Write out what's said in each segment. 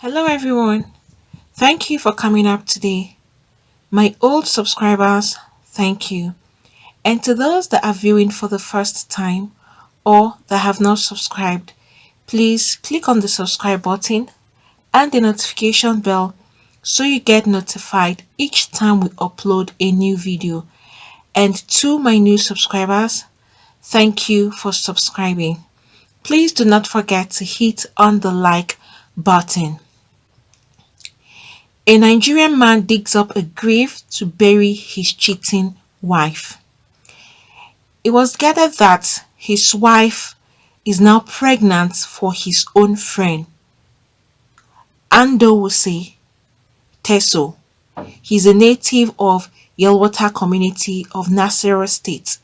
Hello everyone. Thank you for coming up today. My old subscribers, thank you. And to those that are viewing for the first time or that have not subscribed, please click on the subscribe button and the notification bell so you get notified each time we upload a new video. And to my new subscribers, thank you for subscribing. Please do not forget to hit on the like button. A Nigerian man digs up a grave to bury his cheating wife. It was gathered that his wife is now pregnant for his own friend, Andowose Teso. He's a native of Yelwata community of Nasarawa State.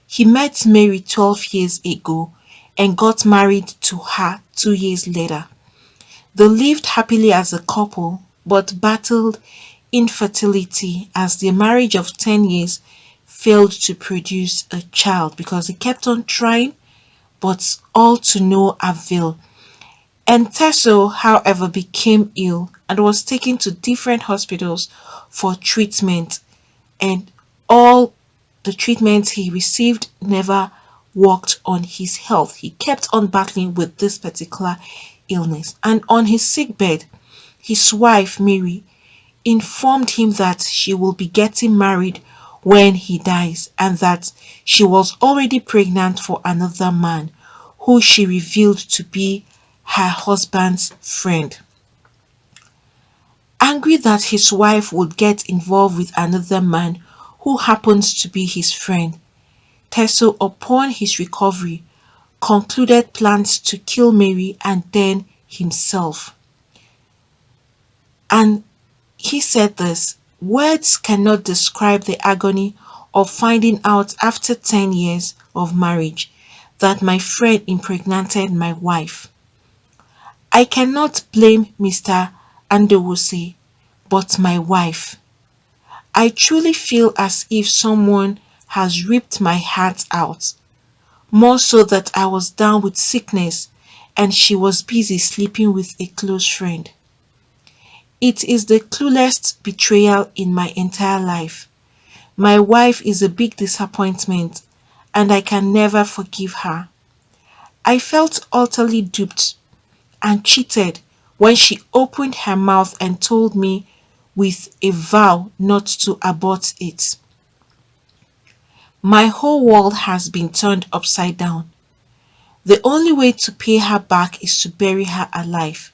He met Mary 12 years ago and got married to her 2 years later. They lived happily as a couple but battled infertility as their marriage of 10 years failed to produce a child because they kept on trying but all to no avail. And Teso, however, became ill and was taken to different hospitals for treatment, and all the treatment he received never worked on his health. He kept on battling with this particular illness, and on his sick bed, his wife Mary informed him that she will be getting married when he dies and that she was already pregnant for another man who she revealed to be her husband's friend. Angry that his wife would get involved with another man who happens to be his friend, Teso, upon his recovery, concluded plans to kill Mary and then himself. And he said this: words cannot describe the agony of finding out after 10 years of marriage that my friend impregnated my wife. I cannot blame Mr. Andowose, but my wife. I truly feel as if someone has ripped my heart out, more so that I was down with sickness and she was busy sleeping with a close friend. It is the cruelest betrayal in my entire life. My wife is a big disappointment and I can never forgive her. I felt utterly duped and cheated when she opened her mouth and told me with a vow not to abort it. My whole world has been turned upside down. The only way to pay her back is to bury her alive,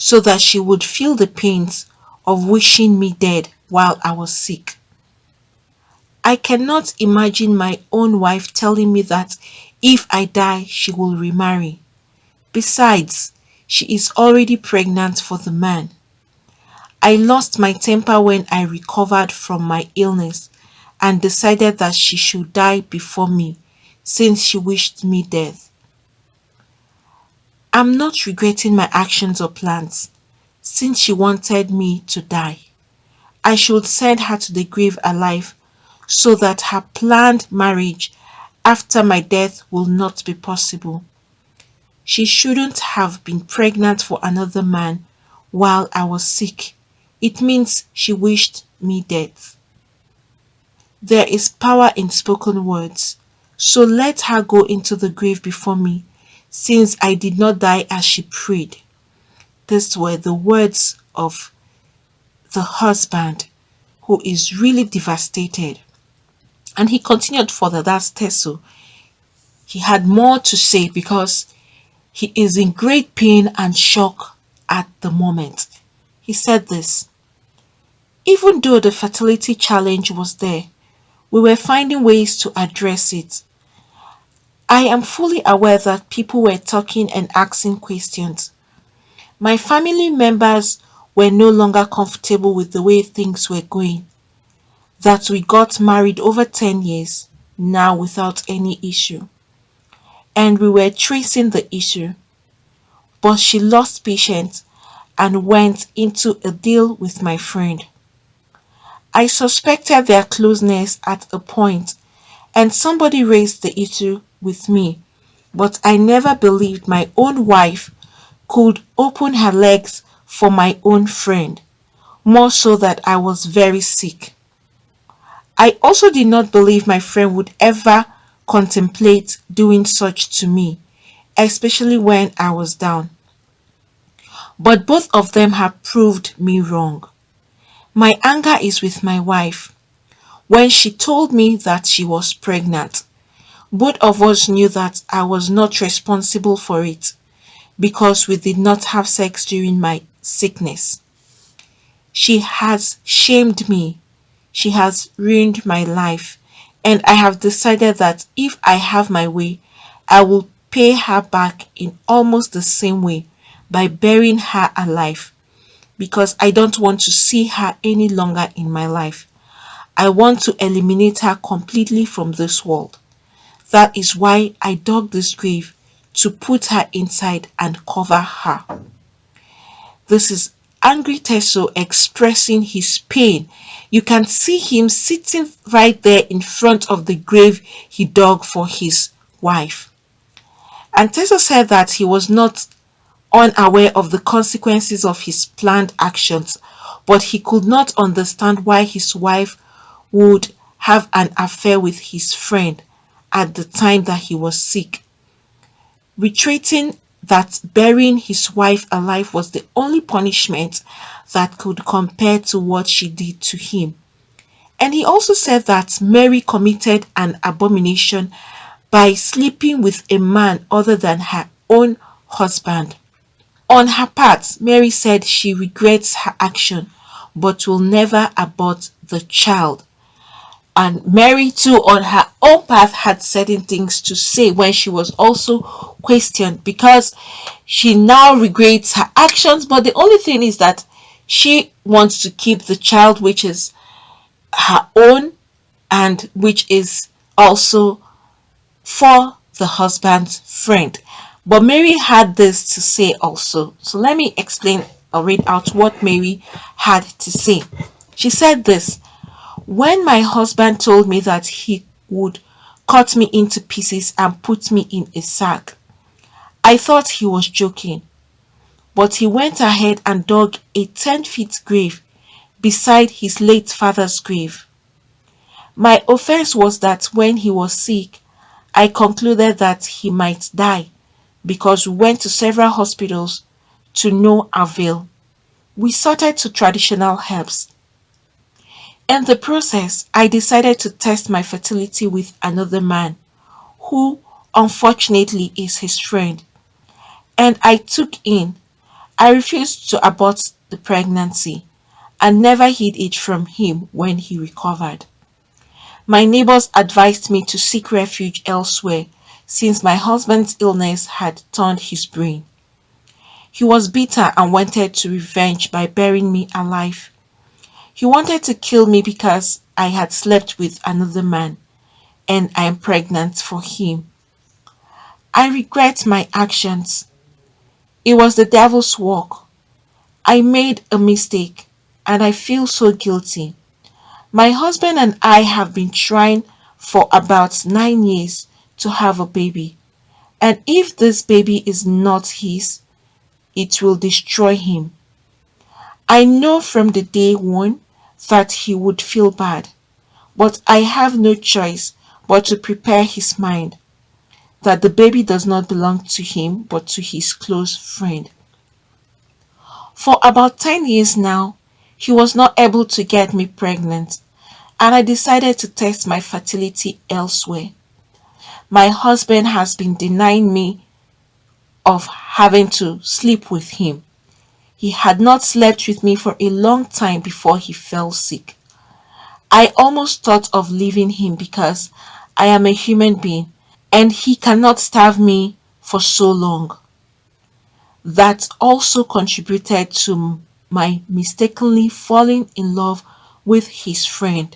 so that she would feel the pains of wishing me dead while I was sick. I cannot imagine my own wife telling me that if I die, she will remarry. Besides, she is already pregnant for the man. I lost my temper when I recovered from my illness and decided that she should die before me since she wished me death. I'm not regretting my actions or plans since she wanted me to die. I should send her to the grave alive so that her planned marriage after my death will not be possible. She shouldn't have been pregnant for another man while I was sick. It means she wished me death. There is power in spoken words, so let her go into the grave before me, since I did not die as she prayed. These were the words of the husband, who is really devastated. And he continued further, that's Teso. He had more to say because he is in great pain and shock at the moment. He said this: even though the fertility challenge was there, we were finding ways to address it. I am fully aware that people were talking and asking questions. My family members were no longer comfortable with the way things were going, that we got married over 10 years now without any issue. And we were tracing the issue. But she lost patience and went into a deal with my friend. I suspected their closeness at a point, and somebody raised the issue with me, but I never believed my own wife could open her legs for my own friend, more so that I was very sick. I also did not believe my friend would ever contemplate doing such to me, especially when I was down. But both of them have proved me wrong. My anger is with my wife. When she told me that she was pregnant, both of us knew that I was not responsible for it because we did not have sex during my sickness. She has shamed me. She has ruined my life. And I have decided that if I have my way, I will pay her back in almost the same way by burying her alive because I don't want to see her any longer in my life. I want to eliminate her completely from this world. That is why I dug this grave to put her inside and cover her. This is angry Teso expressing his pain. You can see him sitting right there in front of the grave he dug for his wife. And Teso said that he was not unaware of the consequences of his planned actions, but he could not understand why his wife would have an affair with his friend at the time that he was sick, reiterating that burying his wife alive was the only punishment that could compare to what she did to him. And he also said that Mary committed an abomination by sleeping with a man other than her own husband. On her part, Mary said she regrets her action but will never abort the child. And Mary, too, on her own path, had certain things to say when she was also questioned because she now regrets her actions. But the only thing is that she wants to keep the child, which is her own and which is also for the husband's friend. But Mary had this to say also. So let me explain or read out what Mary had to say. She said this: when my husband told me that he would cut me into pieces and put me in a sack, I thought he was joking, but he went ahead and dug a 10-foot grave beside his late father's grave. My offense was that when he was sick, I concluded that he might die because we went to several hospitals to no avail. We sorted to traditional herbs. In the process, I decided to test my fertility with another man, who unfortunately is his friend, and I refused to abort the pregnancy and never hid it from him when he recovered. My neighbors advised me to seek refuge elsewhere since my husband's illness had turned his brain. He was bitter and wanted to revenge by burying me alive. He wanted to kill me because I had slept with another man and I am pregnant for him. I regret my actions. It was the devil's work. I made a mistake and I feel so guilty. My husband and I have been trying for about 9 years to have a baby. And if this baby is not his, it will destroy him. I know from the day one that he would feel bad, but I have no choice but to prepare his mind that the baby does not belong to him but to his close friend. For about 10 years now, he was not able to get me pregnant, and I decided to test my fertility elsewhere. My husband has been denying me of having to sleep with him. He had not slept with me for a long time before he fell sick. I almost thought of leaving him because I am a human being and he cannot starve me for so long. That also contributed to my mistakenly falling in love with his friend,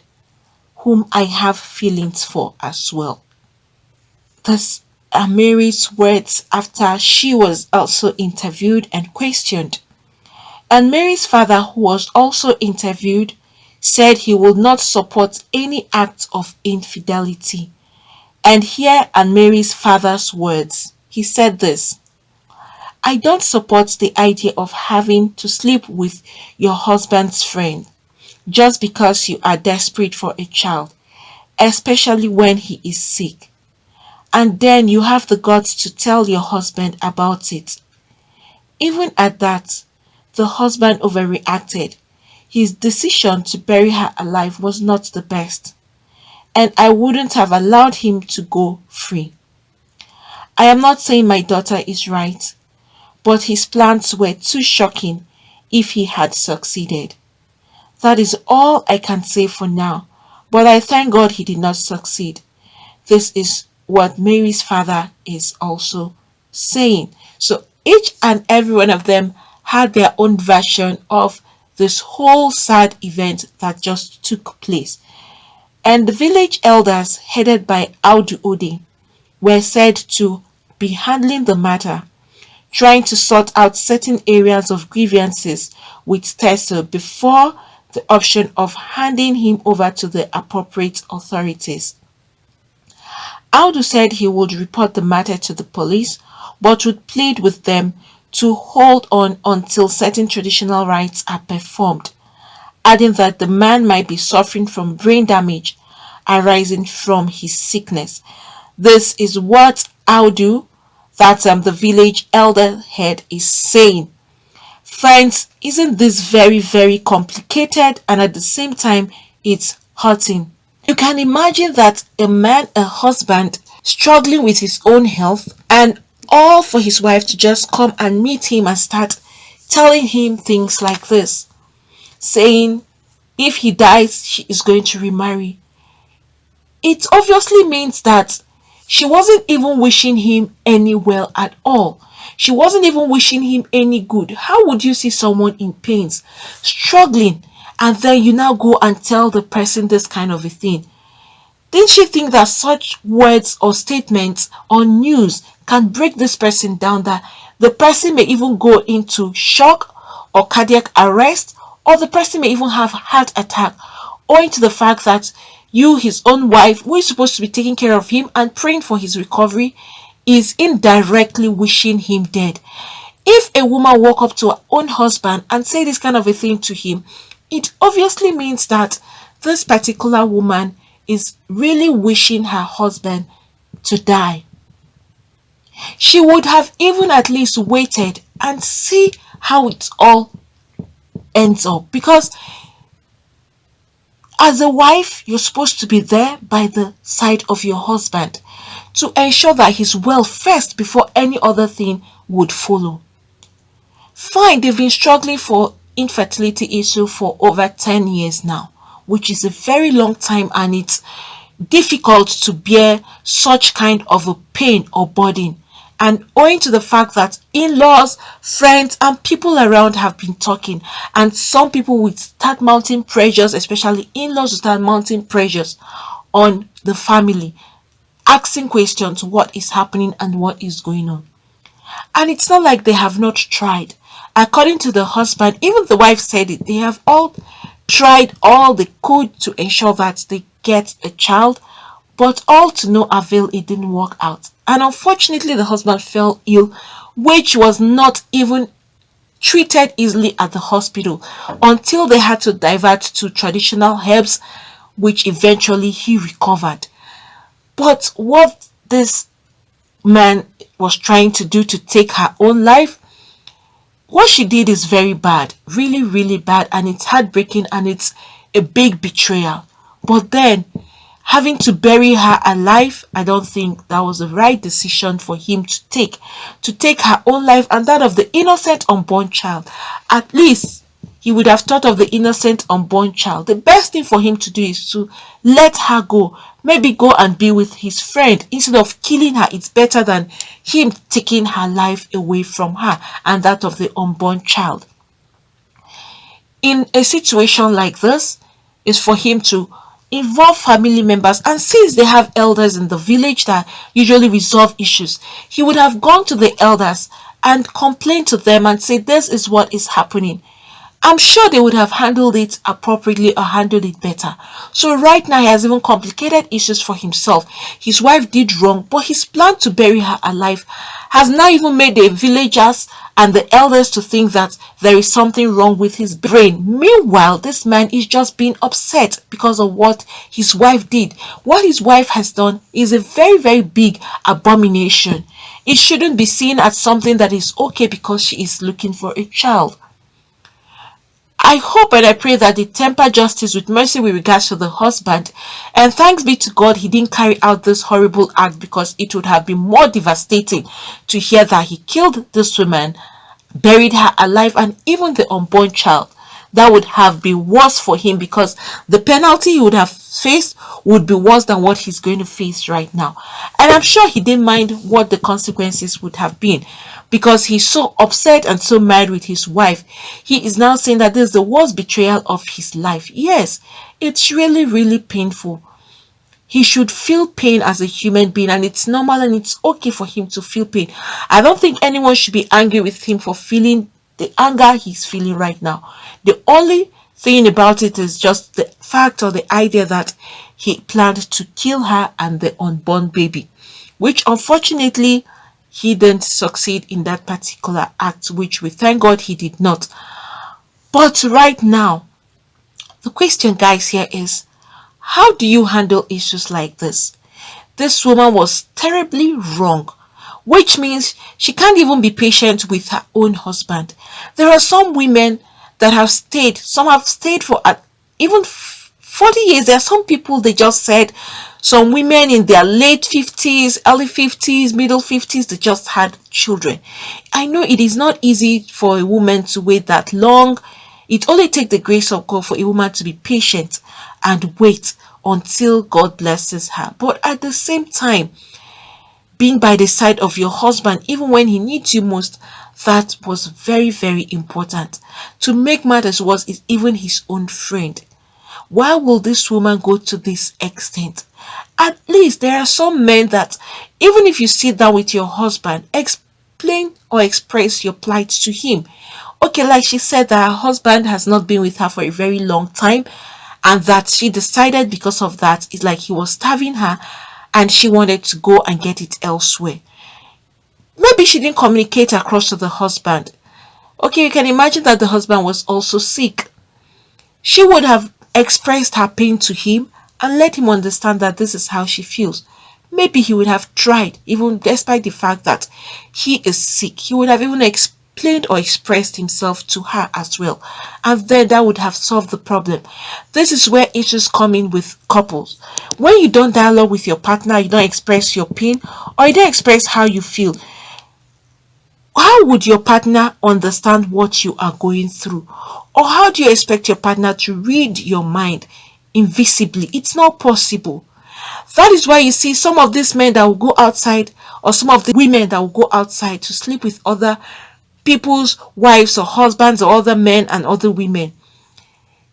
whom I have feelings for as well. Thus are Mary's words after she was also interviewed and questioned. And Mary's father, who was also interviewed, said he would not support any act of infidelity. And here are Mary's father's words. He said this: I don't support the idea of having to sleep with your husband's friend just because you are desperate for a child, especially when he is sick. And then you have the guts to tell your husband about it. Even at that, the husband overreacted. His decision to bury her alive was not the best, and I wouldn't have allowed him to go free. I am not saying my daughter is right, but his plans were too shocking if he had succeeded. That is all I can say for now, but I thank God he did not succeed. This is what Mary's father is also saying. So each and every one of them had their own version of this whole sad event that just took place. And the village elders, headed by Audu Ode, were said to be handling the matter, trying to sort out certain areas of grievances with Tessa before the option of handing him over to the appropriate authorities. Audu said he would report the matter to the police, but would plead with them to hold on until certain traditional rites are performed, adding that the man might be suffering from brain damage arising from his sickness. This is what Audu, that's the village elder head, is saying. Friends, isn't this very, very complicated, and at the same time, it's hurting? You can imagine that a man, a husband, struggling with his own health, and all for his wife to just come and meet him and start telling him things like this, saying if he dies, she is going to remarry. It obviously means that she wasn't even wishing him any well at all. She wasn't even wishing him any good. How would you see someone in pains, struggling, and then you now go and tell the person this kind of a thing? Didn't she think that such words or statements or news can break this person down, that the person may even go into shock or cardiac arrest, or the person may even have heart attack, owing to the fact that you, his own wife, who is supposed to be taking care of him and praying for his recovery, is indirectly wishing him dead. If a woman walk up to her own husband and say this kind of a thing to him, it obviously means that this particular woman is really wishing her husband to die. She would have even at least waited and see how it all ends up, because as a wife, you're supposed to be there by the side of your husband to ensure that he's well first before any other thing would follow. Fine, they've been struggling for infertility issue for over 10 years now, which is a very long time, and it's difficult to bear such kind of a pain or burden. And owing to the fact that in-laws, friends, and people around have been talking, and some people will start mounting pressures, especially in-laws will start mounting pressures on the family, asking questions, what is happening and what is going on. And it's not like they have not tried. According to the husband, even the wife said it, they have all tried all they could to ensure that they get a child, but all to no avail. It didn't work out. And unfortunately, the husband fell ill, which was not even treated easily at the hospital until they had to divert to traditional herbs, which eventually he recovered. But what this man was trying to do to take her own life, what she did is very bad, really, really bad, and it's heartbreaking, and it's a big betrayal. But then, having to bury her alive, I don't think that was the right decision for him to take her own life and that of the innocent unborn child. At least he would have thought of the innocent unborn child. The best thing for him to do is to let her go. Maybe go and be with his friend instead of killing her. It's better than him taking her life away from her and that of the unborn child. In a situation like this, is for him to involve family members, and since they have elders in the village that usually resolve issues, he would have gone to the elders and complained to them and said, this is what is happening. I'm sure they would have handled it appropriately or handled it better. So right now he has even complicated issues for himself. His wife did wrong, but his plan to bury her alive has now even made the villagers and the elders to think that there is something wrong with his brain. Meanwhile, this man is just being upset because of what his wife did. What his wife has done is a very, very big abomination. It shouldn't be seen as something that is okay because she is looking for a child. I hope and I pray that they temper justice with mercy with regards to the husband. And thanks be to God he didn't carry out this horrible act, because it would have been more devastating to hear that he killed this woman, buried her alive, and even the unborn child. That would have been worse for him, because the penalty he would have faced would be worse than what he's going to face right now. And I'm sure he didn't mind what the consequences would have been, because he's so upset and so mad with his wife. He is now saying that this is the worst betrayal of his life. Yes, it's really, really painful. He should feel pain as a human being, and it's normal and it's okay for him to feel pain. I don't think anyone should be angry with him for feeling the anger he's feeling right now. The only thing about it is just the fact or the idea that he planned to kill her and the unborn baby, which unfortunately he didn't succeed in that particular act, which we thank God he did not. But right now, the question, guys, here is, how do you handle issues like this? This woman was terribly wrong, which means she can't even be patient with her own husband. There are some women that have stayed, some have stayed for even 40 years. There are some people, they just said, some women in their late 50s, early 50s, middle 50s, they just had children. I know it is not easy for a woman to wait that long. It only takes the grace of God for a woman to be patient and wait until God blesses her. But at the same time, being by the side of your husband even when he needs you most, that was very, very important. To make matters worse, is even his own friend. Why will this woman go to this extent? At least there are some men that, even if you sit down with your husband, explain or express your plight to him. Okay, like she said that her husband has not been with her for a very long time, and that she decided because of that, it's like he was starving her and she wanted to go and get it elsewhere. Maybe she didn't communicate across to the husband. Okay, you can imagine that the husband was also sick. She would have expressed her pain to him and let him understand that this is how she feels. Maybe he would have tried, even despite the fact that he is sick. He would have even explained or expressed himself to her as well. And then that would have solved the problem. This is where issues come in with couples. When you don't dialogue with your partner, you don't express your pain, or you don't express how you feel, how would your partner understand what you are going through? Or how do you expect your partner to read your mind invisibly? It's not possible. That is why you see some of these men that will go outside, or some of the women that will go outside to sleep with other people's wives or husbands or other men and other women.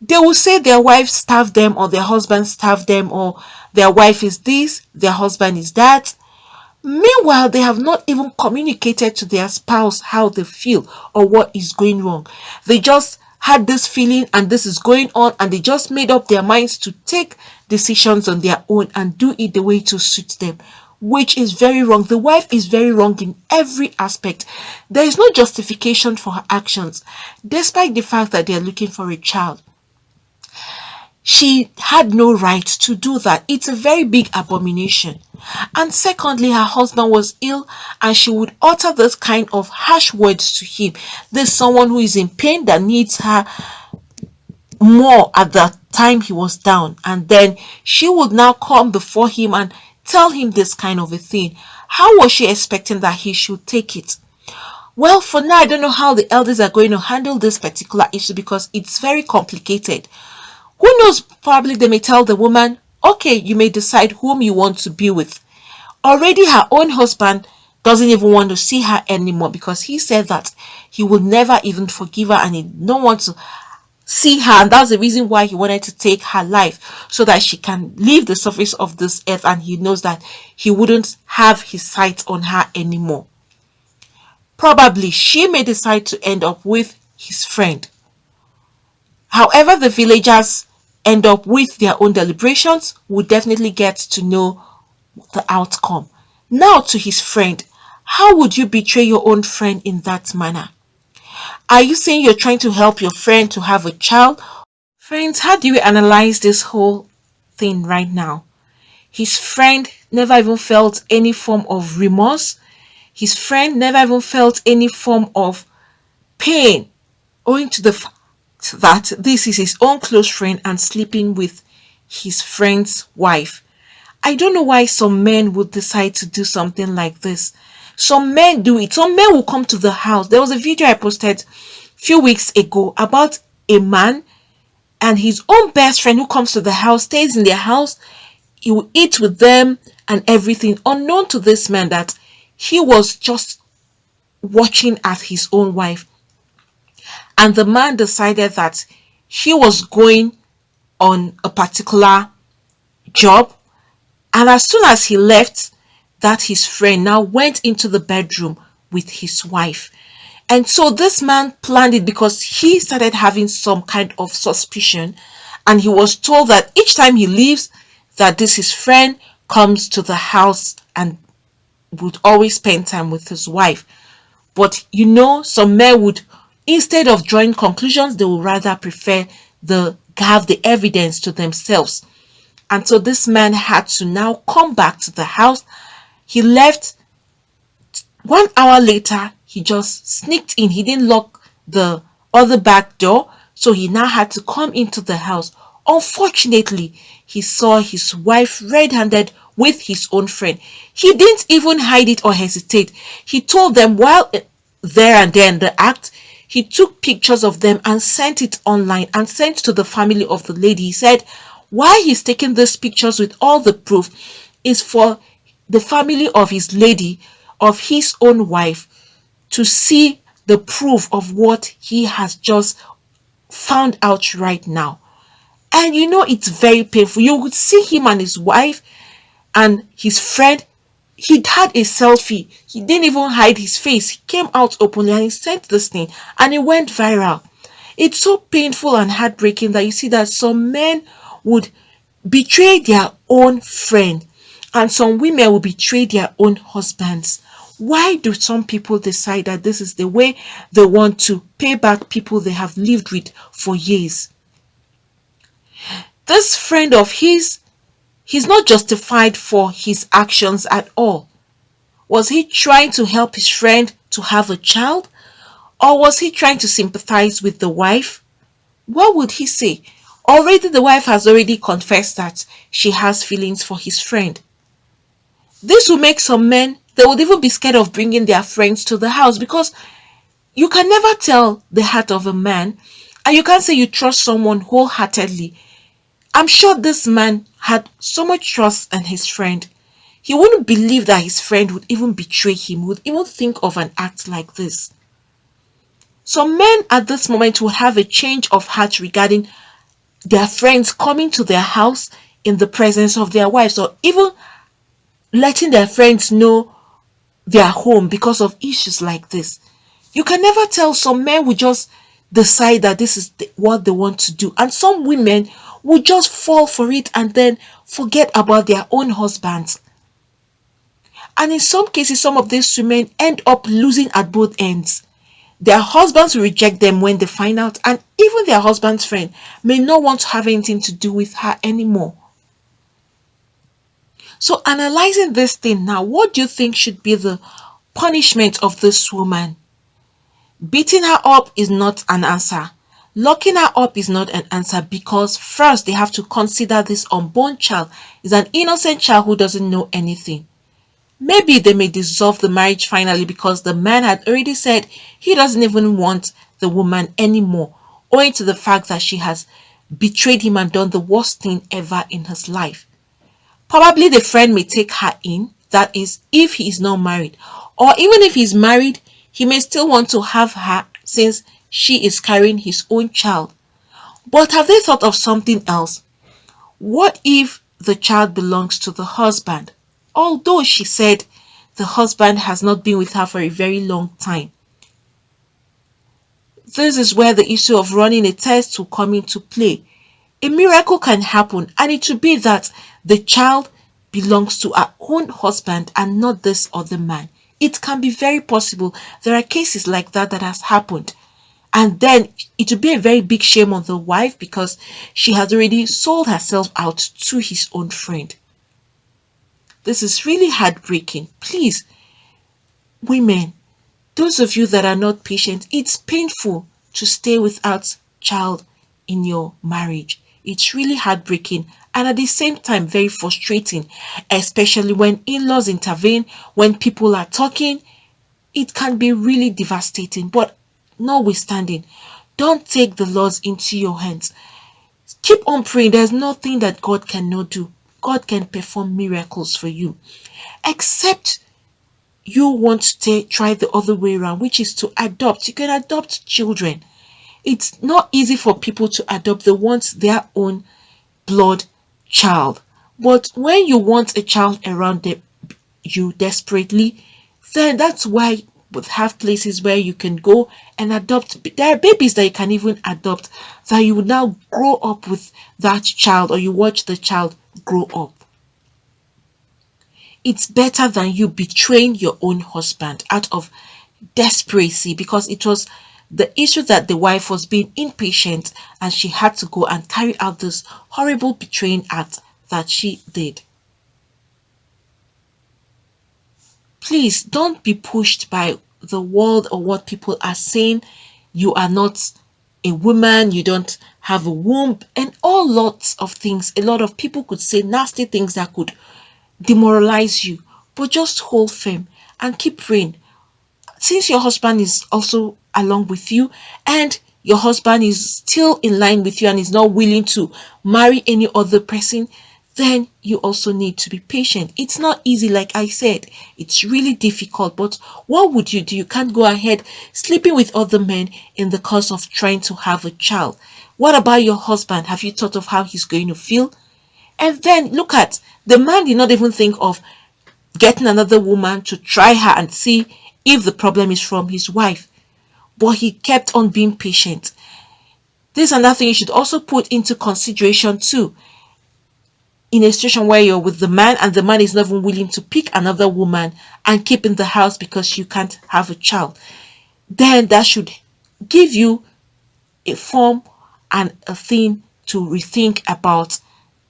They will say their wives starve them, or their husbands starve them, or their wife is this, their husband is that. Meanwhile, they have not even communicated to their spouse how they feel or what is going wrong. They just had this feeling and this is going on, and they just made up their minds to take decisions on their own and do it the way to suit them, which is very wrong. The wife is very wrong in every aspect. There is no justification for her actions, despite the fact that they are looking for a child. She had no right to do that. It's a very big abomination. And secondly, her husband was ill, and she would utter this kind of harsh words to him. There's someone who is in pain that needs her more at the time he was down, and then she would now come before him and tell him this kind of a thing. How was she expecting that he should take it? Well, for now, I don't know how the elders are going to handle this particular issue, because it's very complicated. Who knows, probably they may tell the woman, okay, you may decide whom you want to be with. Already her own husband doesn't even want to see her anymore, because he said that he will never even forgive her and he don't want to see her, and that's the reason why he wanted to take her life, so that she can leave the surface of this earth, and he knows that he wouldn't have his sight on her anymore. Probably she may decide to end up with his friend. However, the villagers end up with their own deliberations. We'll definitely get to know the outcome. Now, to his friend, how would you betray your own friend in that manner? Are you saying you're trying to help your friend to have a child? Friends, how do we analyze this whole thing right now? His friend never even felt any form of remorse. His friend never even felt any form of pain owing to the fact that this is his own close friend and sleeping with his friend's wife. I don't know why some men would decide to do something like this. Some men do it. Some men will come to the house. There was a video I posted a few weeks ago about a man and his own best friend who comes to the house, stays in their house. He will eat with them and everything, unknown to this man that he was just watching at his own wife. And the man decided that he was going on a particular job. And as soon as he left, that his friend now went into the bedroom with his wife. And so this man planned it because he started having some kind of suspicion. And he was told that each time he leaves, that this his friend comes to the house and would always spend time with his wife. But some men would, instead of drawing conclusions, they would rather prefer the have the evidence to themselves. And so this man had to now come back to the house. He left. 1 hour later, he just sneaked in. He didn't lock the other back door, so he now had to come into the house. Unfortunately, he saw his wife red-handed with his own friend. He didn't even hide it or hesitate. He told them while there and then the act, he took pictures of them and sent it online and sent to the family of the lady. He said why he's taking these pictures with all the proof is for the family of his lady, of his own wife, to see the proof of what he has just found out right now. And it's very painful. You would see him and his wife and his friend. He had a selfie. He didn't even hide his face. He came out openly and he sent this thing and it went viral. It's so painful and heartbreaking that you see that some men would betray their own friend and some women will betray their own husbands. Why do some people decide that this is the way they want to pay back people they have lived with for years? This friend of his, he's not justified for his actions at all. Was he trying to help his friend to have a child? Or was he trying to sympathize with the wife? What would he say? Already the wife has already confessed that she has feelings for his friend. This will make some men, they would even be scared of bringing their friends to the house because you can never tell the heart of a man and you can't say you trust someone wholeheartedly. I'm sure this man had so much trust in his friend. He wouldn't believe that his friend would even betray him, would even think of an act like this. Some men at this moment will have a change of heart regarding their friends coming to their house in the presence of their wives, or even letting their friends know their home because of issues like this. You can never tell. Some men will just decide that this is what they want to do, and some women will just fall for it and then forget about their own husbands. And in some cases, some of these women end up losing at both ends. Their husbands will reject them when they find out, and even their husband's friend may not want to have anything to do with her anymore. So analyzing this thing now, what do you think should be the punishment of this woman? Beating her up is not an answer. Locking her up is not an answer because first they have to consider this unborn child is an innocent child who doesn't know anything. Maybe they may dissolve the marriage finally because the man had already said he doesn't even want the woman anymore, owing to the fact that she has betrayed him and done the worst thing ever in his life. Probably the friend may take her in, that is, if he is not married. Or even if he's married, he may still want to have her since she is carrying his own child. But have they thought of something else? What if the child belongs to the husband? Although she said the husband has not been with her for a very long time. This is where the issue of running a test will come into play. A miracle can happen, and it will be that the child belongs to her own husband and not this other man. It can be very possible. There are cases like that that has happened. And then it will be a very big shame on the wife because she has already sold herself out to his own friend. This is really heartbreaking. Please, women, those of you that are not patient, it's painful to stay without child in your marriage. It's really heartbreaking and at the same time very frustrating, especially when in-laws intervene, when people are talking. It can be really devastating, but notwithstanding, don't take the laws into your hands. Keep on praying. There's nothing that God cannot do. God can perform miracles for you. Except you want to try the other way around, which is to adopt. You can adopt children. It's not easy for people to adopt. They want their own blood child. But when you want a child around you desperately, then that's why we have places where you can go and adopt. There are babies that you can even adopt, that you will now grow up with that child, or you watch the child grow up. It's better than you betraying your own husband out of desperation, because it was the issue that the wife was being impatient and she had to go and carry out this horrible betraying act that she did. Please don't be pushed by the world or what people are saying. You are not a woman, you don't have a womb, and all lots of things. A lot of people could say nasty things that could demoralize you, but just hold firm and keep praying. Since your husband is also along with you and your husband is still in line with you and is not willing to marry any other person, then you also need to be patient. It's not easy, like I said. It's really difficult, but what would you do? You can't go ahead sleeping with other men in the course of trying to have a child. What about your husband? Have you thought of how he's going to feel? And then look at the man did not even think of getting another woman to try her and see if the problem is from his wife, but he kept on being patient. This is another thing you should also put into consideration too. In a situation where you're with the man and the man is not even willing to pick another woman and keep in the house because you can't have a child, then that should give you a form and a thing to rethink about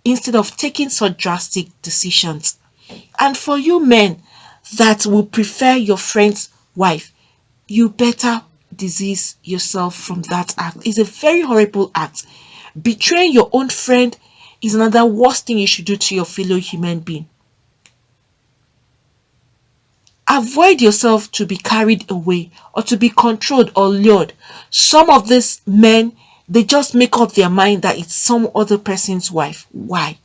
instead of taking such drastic decisions. And for you men that will prefer your friend's wife, you better disease yourself from that act. It's a very horrible act. Betraying your own friend is another worst thing you should do to your fellow human being. Avoid yourself to be carried away or to be controlled or lured. Some of these men, they just make up their mind that it's some other person's wife. Why?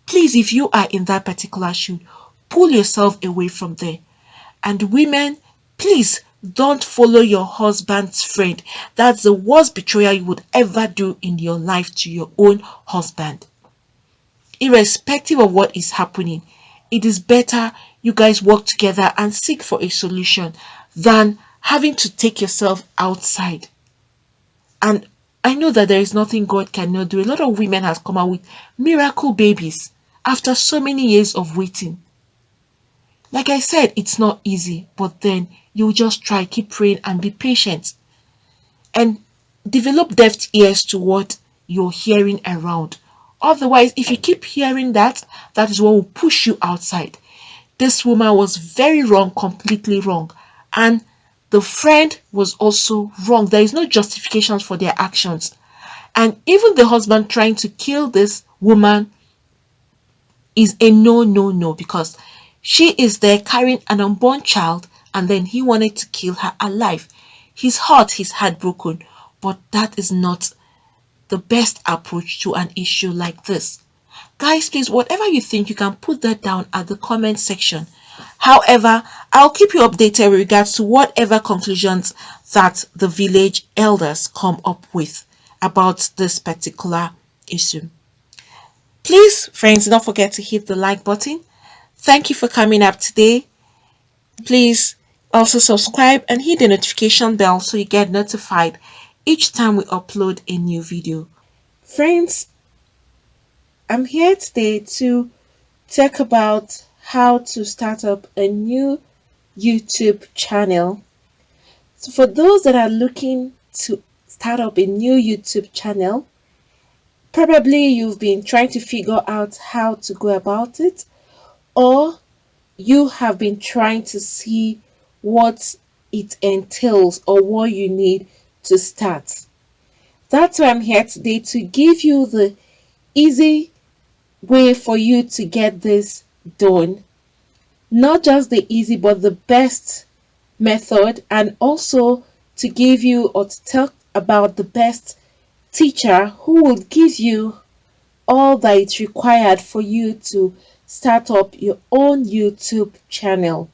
Please, if you are in that particular shoe, pull yourself away from there. And women, please don't follow your husband's friend. That's the worst betrayal you would ever do in your life to your own husband. Irrespective of what is happening, it is better you guys work together and seek for a solution than having to take yourself outside. And I know that there is nothing God cannot do. A lot of women have come out with miracle babies after so many years of waiting. Like I said, it's not easy, but then you just try, keep praying and be patient. And develop deaf ears to what you're hearing around. Otherwise, if you keep hearing that, that is what will push you outside. This woman was very wrong, completely wrong. And the friend was also wrong. There is no justification for their actions. And even the husband trying to kill this woman is a no, no, no, because she is there carrying an unborn child and then he wanted to kill her alive. His heart is heartbroken, but that is not the best approach to an issue like this. Guys, please, whatever you think, you can put that down at the comment section. However, I'll keep you updated with regards to whatever conclusions that the village elders come up with about this particular issue. Please, friends, don't forget to hit the like button. Thank you for coming up today. Please also subscribe and hit the notification bell so you get notified each time we upload a new video. Friends, I'm here today to talk about how to start up a new YouTube channel. So for those that are looking to start up a new YouTube channel, probably you've been trying to figure out how to go about it, or you have been trying to see what it entails or what you need to start. That's why I'm here today, to give you the easy way for you to get this done. Not just the easy, but the best method, and also to give you or to talk about the best teacher who will give you all that is required for you to start up your own YouTube channel.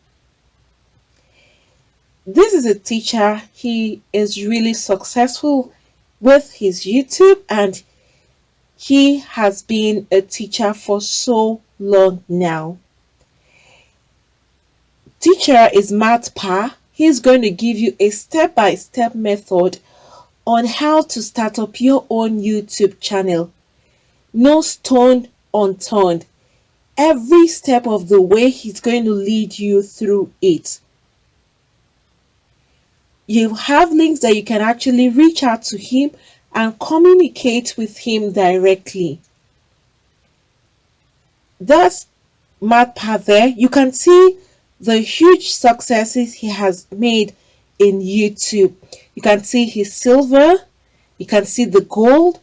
This is a teacher. He is really successful with his YouTube, and he has been a teacher for so long now. Teacher is Matt Pa. He's going to give you a step-by-step method on how to start up your own YouTube channel. No stone unturned. Every step of the way, he's going to lead you through it. You have links that you can actually reach out to him and communicate with him directly. That's Matt Pa there. You can see the huge successes he has made in YouTube. You can see his silver, you can see the gold,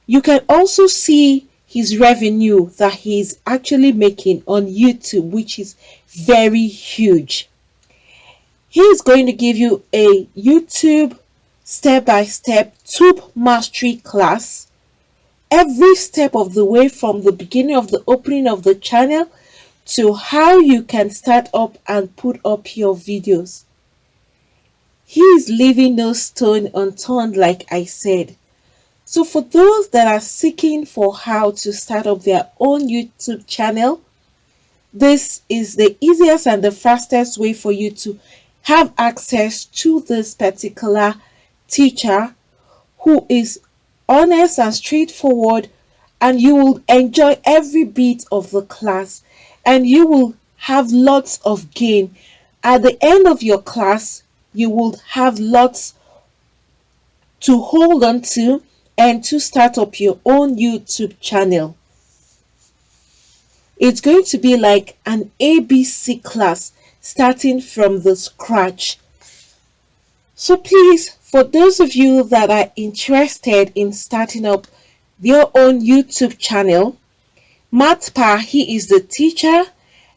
you can also see his revenue that he's actually making on YouTube, which is very huge. He is going to give you a YouTube step-by-step tube mastery class, every step of the way, from the beginning of the opening of the channel to how you can start up and put up your videos. He is leaving no stone unturned, like I said. So for those that are seeking for how to start up their own YouTube channel, this is the easiest and the fastest way for you to have access to this particular teacher, who is honest and straightforward, and you will enjoy every bit of the class, and you will have lots of gain. At the end of your class, you will have lots to hold on to and to start up your own YouTube channel. It's going to be like an ABC class, starting from the scratch. So please, for those of you that are interested in starting up your own YouTube channel, Matt Pa, he is the teacher,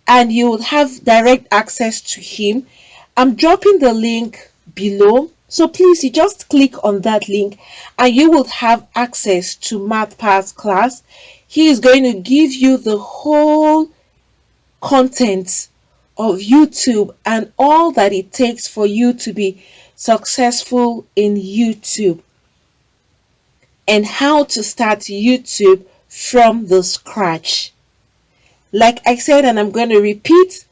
and you will have direct access to him. I'm dropping the link below, so please, you just click on that link and you will have access to Matt Pa's class. He is going to give you the whole content of YouTube and all that it takes for you to be successful in YouTube, and how to start YouTube from the scratch. Like I said, and I'm going to repeat,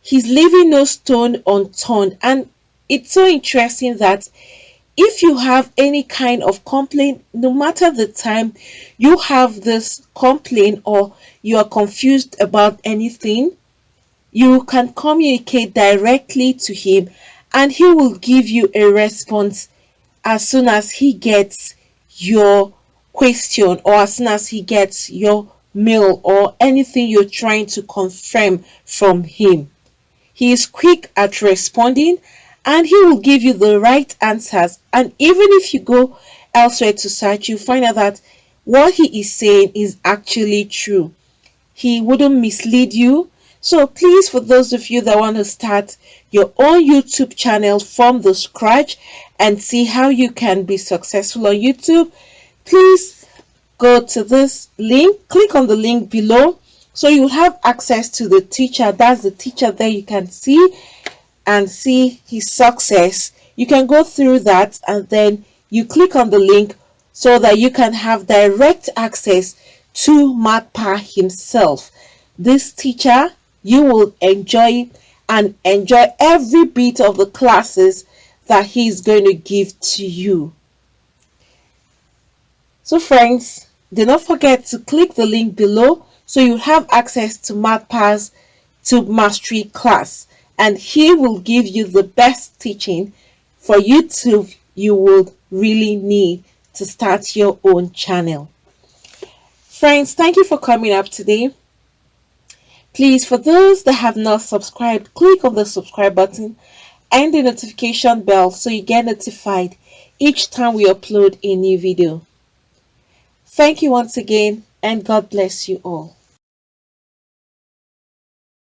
he's leaving no stone unturned. And it's so interesting that if you have any kind of complaint, no matter the time you have this complaint or you are confused about anything, you can communicate directly to him and he will give you a response as soon as he gets your question, or as soon as he gets your mail or anything you're trying to confirm from him. He is quick at responding and he will give you the right answers. And even if you go elsewhere to search, you find out that what he is saying is actually true. He wouldn't mislead you. So please, for those of you that want to start your own YouTube channel from the scratch and see how you can be successful on YouTube, please go to this link, click on the link below, so you'll have access to the teacher. That's the teacher there. You can see and see his success. You can go through that and then you click on the link so that you can have direct access to Matt Pa himself. This teacher, you will enjoy and enjoy every bit of the classes that he's going to give to you. So friends, do not forget to click the link below so you have access to MathPass to Mastery class, and he will give you the best teaching for YouTube you would really need to start your own channel. Friends, thank you for coming up today. Please, for those that have not subscribed, click on the subscribe button and the notification bell so you get notified each time we upload a new video. Thank you once again, and God bless you all.